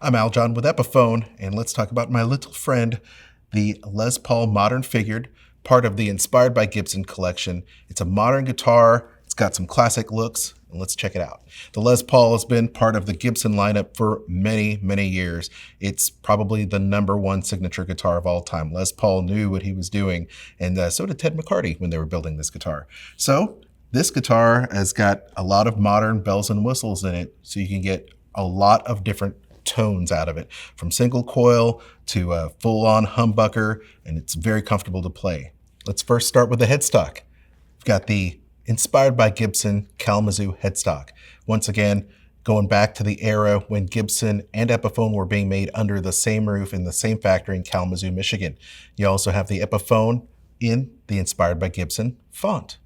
I'm Aljon with Epiphone, and let's talk about my little friend, the Les Paul Modern Figured, part of the Inspired by Gibson collection. It's a modern guitar, it's got some classic looks, and let's check it out. The Les Paul has been part of the Gibson lineup for many, many years. It's probably the #1 signature guitar of all time. Les Paul knew what he was doing, and so did Ted McCarty when they were building this guitar. So this guitar has got a lot of modern bells and whistles in it, so you can get a lot of different tones out of it, from single coil to a full-on humbucker, and it's very comfortable to play. Let's first start with the headstock. We've got the Inspired by Gibson Kalamazoo headstock. Once again, going back to the era when Gibson and Epiphone were being made under the same roof in the same factory in Kalamazoo, Michigan. You also have the Epiphone in the Inspired by Gibson font.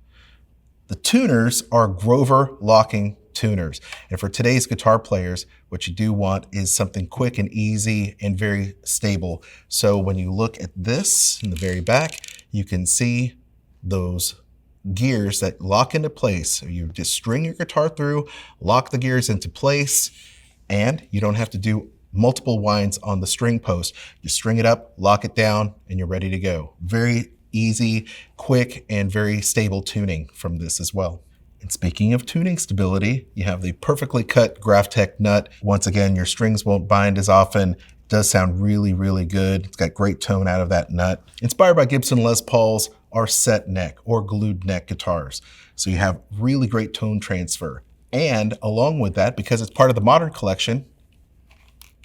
The tuners are Grover locking tuners. And for today's guitar players, what you do want is something quick and easy and very stable. So when you look at this in the very back, you can see those gears that lock into place. So you just string your guitar through, lock the gears into place, and you don't have to do multiple winds on the string post. You string it up, lock it down, and you're ready to go. Very easy, quick, and very stable tuning from this as well. And speaking of tuning stability, you have the perfectly cut Graphtec nut. Once again, your strings won't bind as often. It does sound really, really good. It's got great tone out of that nut. Inspired by Gibson Les Pauls are set neck or glued neck guitars. So you have really great tone transfer. And along with that, because it's part of the modern collection,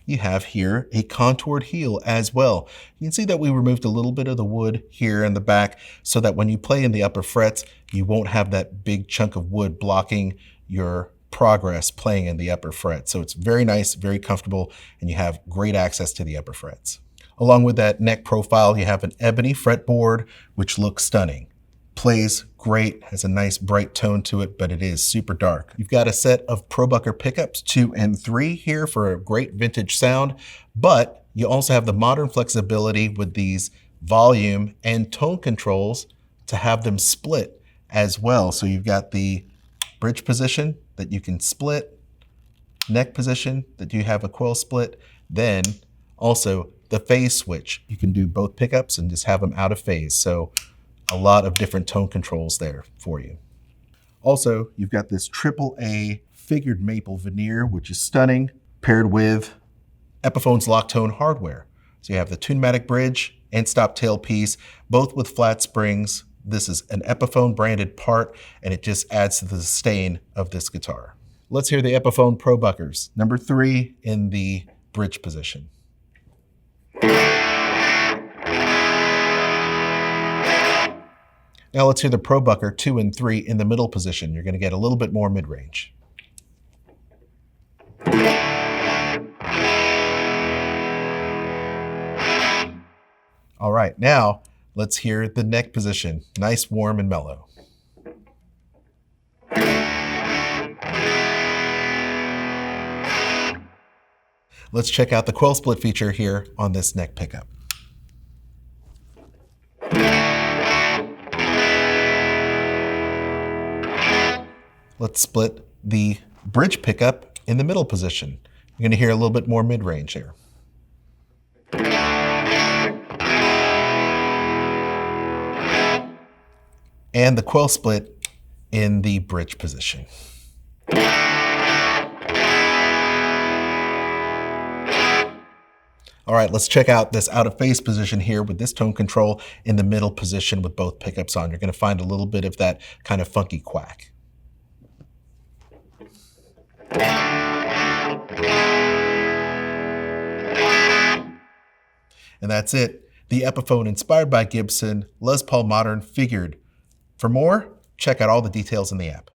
you have here a contoured heel as well. You can see that we removed a little bit of the wood here in the back so that when you play in the upper frets, you won't have that big chunk of wood blocking your progress playing in the upper frets. So it's very nice, very comfortable, and you have great access to the upper frets. Along with that neck profile, you have an ebony fretboard, which looks stunning. Plays great, has a nice bright tone to it, but it is super dark. You've got a set of ProBucker pickups, 2 and 3 here for a great vintage sound, but you also have the modern flexibility with these volume and tone controls to have them split as well. So you've got the bridge position that you can split, neck position that you have a coil split, then also the phase switch. You can do both pickups and just have them out of phase. So a lot of different tone controls there for you. Also, you've got this AAA figured maple veneer, which is stunning, paired with Epiphone's Locktone hardware. So you have the Tunematic bridge and stop tailpiece, both with flat springs. This is an Epiphone branded part, and it just adds to the sustain of this guitar. Let's hear the Epiphone ProBuckers, number 3 in the bridge position. Now let's hear the ProBucker 2 and 3 in the middle position. You're going to get a little bit more mid-range. All right, now let's hear the neck position. Nice, warm, and mellow. Let's check out the coil split feature here on this neck pickup. Let's split the bridge pickup in the middle position. You're going to hear a little bit more mid-range here. And the coil split in the bridge position. All right, let's check out this out of phase position here with this tone control in the middle position with both pickups on. You're going to find a little bit of that kind of funky quack. And that's it. The Epiphone Inspired by Gibson Les Paul Modern Figured. For more, check out all the details in the app.